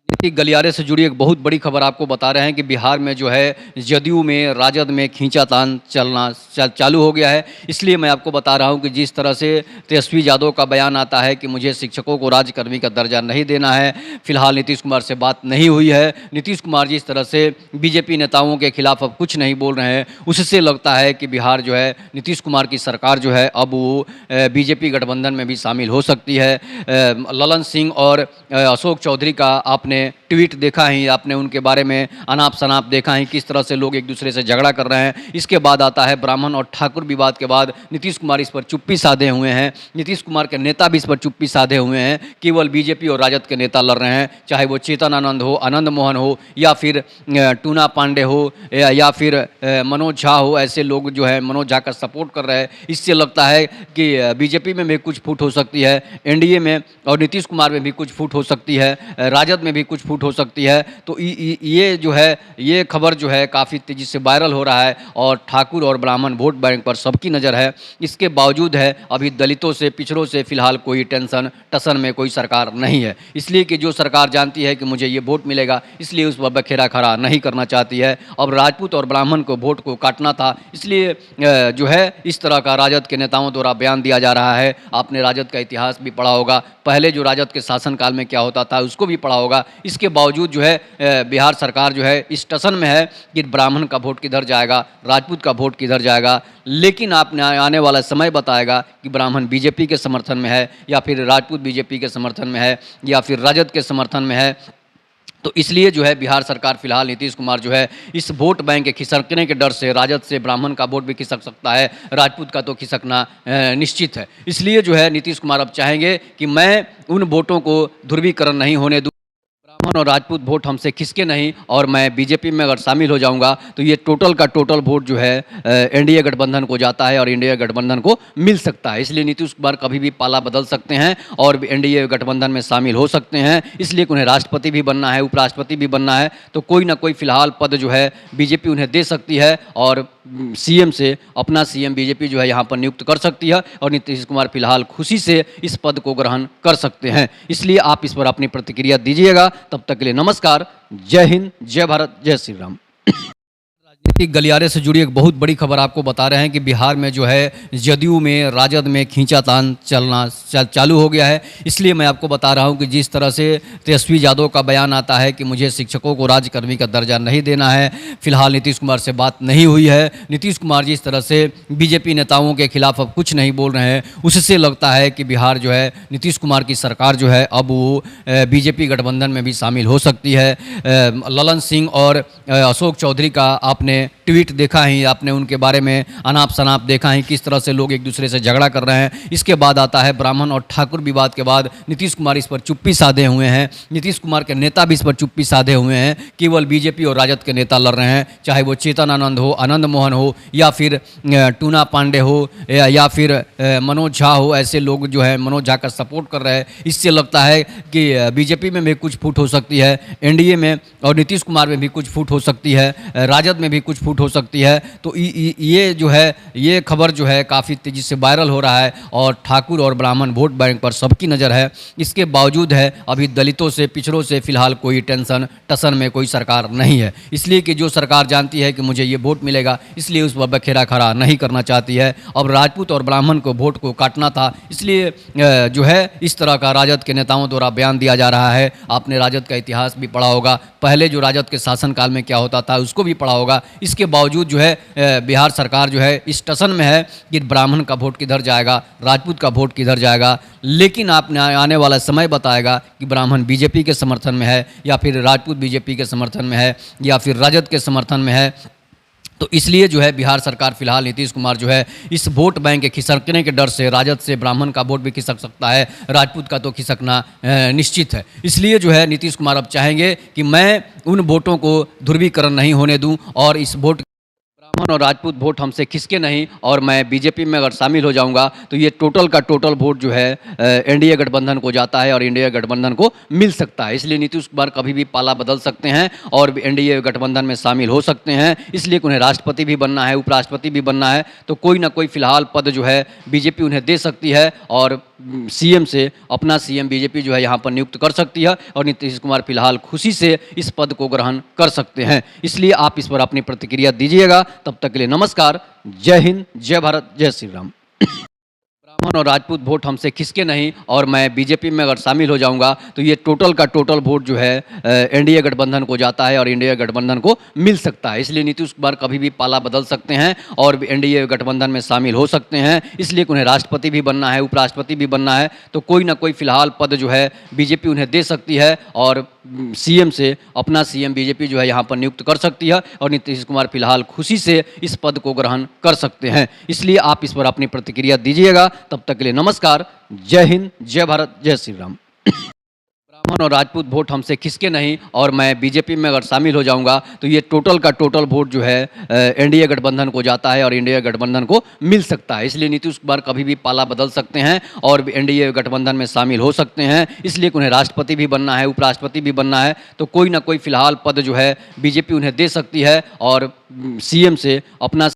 राजनीतिक गलियारे से जुड़ी एक बहुत बड़ी खबर आपको बता रहे हैं कि बिहार में जो है जदयू में राजद में खींचातान चालू हो गया है। इसलिए मैं आपको बता रहा हूं कि जिस तरह से तेजस्वी यादव का बयान आता है कि मुझे शिक्षकों को राज्यकर्मी का दर्जा नहीं देना है, फिलहाल नीतीश कुमार से बात नहीं हुई है। नीतीश कुमार जिस तरह से बीजेपी नेताओं के खिलाफ अब कुछ नहीं बोल रहे हैं, उससे लगता है कि बिहार जो है नीतीश कुमार की सरकार जो है अब वो बीजेपी गठबंधन में भी शामिल हो सकती है। ललन सिंह और अशोक चौधरी का आपने ट्वीट देखा ही, आपने उनके बारे में अनाप शनाप देखा ही, किस तरह से लोग एक दूसरे से झगड़ा कर रहे हैं। इसके बाद आता है ब्राह्मण और ठाकुर विवाद के बाद नीतीश कुमार इस पर चुप्पी साधे हुए हैं। नीतीश कुमार के नेता भी इस पर चुप्पी साधे हुए हैं। केवल बीजेपी और राजद के नेता लड़ रहे हैं, चाहे वो चेतन आनंद हो, आनंद मोहन हो, या फिर टूना पांडे हो, या फिर मनोज झा हो। ऐसे लोग जो है मनोज झा का सपोर्ट कर रहे हैं। इससे लगता है कि बीजेपी में भी कुछ फूट हो सकती है, एनडीए में और नीतीश कुमार में भी कुछ फूट हो सकती है, राजद में भी कुछ फूट हो सकती है। तो ये जो है ये खबर जो है काफ़ी तेज़ी से वायरल हो रहा है और ठाकुर और ब्राह्मण वोट बैंक पर सबकी नज़र है। इसके बावजूद है अभी दलितों से, पिछड़ों से फिलहाल कोई टेंशन टसन में कोई सरकार नहीं है। इसलिए कि जो सरकार जानती है कि मुझे ये वोट मिलेगा, इसलिए उस पर बखेरा खड़ा नहीं करना चाहती है। अब राजपूत और ब्राह्मण को वोट को काटना था, इसलिए जो है इस तरह का राजद के नेताओं द्वारा बयान दिया जा रहा है। आपने राजद का इतिहास भी पढ़ा होगा, पहले जो राजद के शासनकाल में क्या होता था उसको भी पढ़ा होगा। इसके बावजूद जो है बिहार सरकार जो है इस टसन में है कि ब्राह्मण का वोट किधर जाएगा, राजपूत का वोट किधर जाएगा। लेकिन आपने आने वाला समय बताएगा कि ब्राह्मण बीजेपी के समर्थन में है या फिर राजपूत बीजेपी के समर्थन में है या फिर राजद के समर्थन में है। तो इसलिए जो है बिहार सरकार फिलहाल नीतीश कुमार जो है इस वोट बैंक के खिसकने के डर से राजद से ब्राह्मण का वोट भी खिसक सकता है, राजपूत का तो खिसकना निश्चित है। इसलिए जो है नीतीश कुमार अब चाहेंगे कि मैं उन वोटों को ध्रुवीकरण नहीं होने दूँ, ब्राह्मण और राजपूत वोट हमसे खिसके नहीं, और मैं बीजेपी में अगर शामिल हो जाऊंगा तो ये टोटल का टोटल वोट जो है एनडीए गठबंधन को जाता है और एनडीए गठबंधन को मिल सकता है। इसलिए नीतीश कुमार कभी भी पाला बदल सकते हैं और एनडीए गठबंधन में शामिल हो सकते हैं। इसलिए उन्हें राष्ट्रपति भी बनना है, उपराष्ट्रपति भी बनना है, तो कोई ना कोई फिलहाल पद जो है बीजेपी उन्हें दे सकती है और सीएम से अपना सीएम बीजेपी जो है यहाँ पर नियुक्त कर सकती है और नीतीश कुमार फिलहाल खुशी से इस पद को ग्रहण कर सकते हैं। इसलिए आप इस पर अपनी प्रतिक्रिया दीजिएगा। तब तक के लिए नमस्कार, जय हिंद, जय भारत, जय श्री राम। राजनीतिक गलियारे से जुड़ी एक बहुत बड़ी खबर आपको बता रहे हैं कि बिहार में जो है जदयू में राजद में खींचातान चालू हो गया है। इसलिए मैं आपको बता रहा हूं कि जिस तरह से तेजस्वी यादव का बयान आता है कि मुझे शिक्षकों को राज्यकर्मी का दर्जा नहीं देना है, फिलहाल नीतीश कुमार से बात नहीं हुई है। नीतीश कुमार जिस तरह से बीजेपी नेताओं के खिलाफ अब कुछ नहीं बोल रहे हैं, उससे लगता है कि बिहार जो है नीतीश कुमार की सरकार जो है अब वो बीजेपी गठबंधन में भी शामिल हो सकती है। ललन सिंह और अशोक चौधरी का आपने ट्वीट देखा ही, आपने उनके बारे में अनाप शनाप देखा ही, किस तरह से लोग एक दूसरे से झगड़ा कर रहे हैं। इसके बाद आता है ब्राह्मण और ठाकुर विवाद के बाद नीतीश कुमार इस पर चुप्पी साधे हुए हैं। नीतीश कुमार के नेता भी इस पर चुप्पी साधे हुए हैं। केवल बीजेपी और राजद के नेता लड़ रहे हैं, चाहे वो चेतन आनंद हो, आनंद मोहन हो, या फिर टूना पांडे हो, या फिर मनोज झा हो। ऐसे लोग जो है मनोज झा का सपोर्ट कर रहे हैं। इससे लगता है कि बीजेपी में भी कुछ फूट हो सकती है, एनडीए में और नीतीश कुमार में भी कुछ फूट हो सकती है, राजद में भी कुछ फूट हो सकती है। तो ये जो है ये खबर जो है काफ़ी तेज़ी से वायरल हो रहा है और ठाकुर और ब्राह्मण वोट बैंक पर सबकी नज़र है। इसके बावजूद है अभी दलितों से, पिछड़ों से फिलहाल कोई टेंशन टसन में कोई सरकार नहीं है। इसलिए कि जो सरकार जानती है कि मुझे ये वोट मिलेगा, इसलिए उस पर बखेरा खड़ा नहीं करना चाहती है। अब राजपूत और ब्राह्मण को वोट को काटना था, इसलिए जो है इस तरह का राजद के नेताओं द्वारा बयान दिया जा रहा है। आपने राजद का इतिहास भी पढ़ा होगा, पहले जो राजद के शासनकाल में क्या होता था उसको भी पढ़ा होगा। इसके बावजूद जो है बिहार सरकार जो है इस टसन में है कि ब्राह्मण का वोट किधर जाएगा, राजपूत का वोट किधर जाएगा। लेकिन आपने आने वाला समय बताएगा कि ब्राह्मण बीजेपी के समर्थन में है या फिर राजपूत बीजेपी के समर्थन में है या फिर राजद के समर्थन में है। तो इसलिए जो है बिहार सरकार फिलहाल नीतीश कुमार जो है इस वोट बैंक के खिसकने के डर से राजद से ब्राह्मण का वोट भी खिसक सकता है, राजपूत का तो खिसकना निश्चित है। इसलिए जो है नीतीश कुमार अब चाहेंगे कि मैं उन वोटों को ध्रुवीकरण नहीं होने दूं और इस वोट ब्राह्मण और राजपूत वोट हमसे खिसके नहीं और मैं बीजेपी में अगर शामिल हो जाऊंगा तो ये टोटल का टोटल वोट जो है एनडीए गठबंधन को जाता है और एनडीए गठबंधन को मिल सकता है। इसलिए नीतीश कुमार कभी भी पाला बदल सकते हैं और एनडीए गठबंधन में शामिल हो सकते हैं। इसलिए उन्हें राष्ट्रपति भी बनना है, उपराष्ट्रपति भी बनना है, तो कोई ना कोई फिलहाल पद जो है बीजेपी उन्हें दे सकती है और सीएम से अपना सीएम बीजेपी जो है यहाँ पर नियुक्त कर सकती है और नीतीश कुमार फिलहाल खुशी से इस पद को ग्रहण कर सकते हैं। इसलिए आप इस पर अपनी प्रतिक्रिया दीजिएगा। तब तक के लिए नमस्कार, जय हिंद, जय भारत, जय श्री राम। ब्राह्मण और राजपूत वोट हमसे खिसके नहीं और मैं बीजेपी में अगर शामिल हो जाऊंगा तो ये टोटल का टोटल वोट जो है एनडीए गठबंधन को जाता है और एनडीए गठबंधन को मिल सकता है। इसलिए नीतीश कुमार कभी भी पाला बदल सकते हैं और एनडीए गठबंधन में शामिल हो सकते हैं। इसलिए उन्हें राष्ट्रपति भी बनना है, उपराष्ट्रपति भी बनना है, तो कोई ना कोई फिलहाल पद जो है बीजेपी उन्हें दे सकती है और सीएम से अपना सीएम बीजेपी जो है यहाँ पर नियुक्त कर सकती है और नीतीश कुमार फिलहाल खुशी से इस पद को ग्रहण कर सकते हैं। इसलिए आप इस पर अपनी प्रतिक्रिया दीजिएगा। तब तक के लिए नमस्कार, जय हिंद, जय भारत, जय श्री राम। ब्राह्मण और राजपूत वोट हमसे खिसके नहीं और मैं बीजेपी में अगर शामिल हो जाऊंगा तो ये टोटल का टोटल वोट जो है एनडीए गठबंधन को जाता है और एनडीए गठबंधन को मिल सकता है। इसलिए नीतीश कुमार कभी भी पाला बदल सकते हैं और एनडीए गठबंधन में शामिल हो सकते हैं। इसलिए उन्हें राष्ट्रपति भी बनना है, उपराष्ट्रपति भी बनना है, तो कोई ना कोई फिलहाल पद जो है बीजेपी उन्हें दे सकती है और सीएम से अपना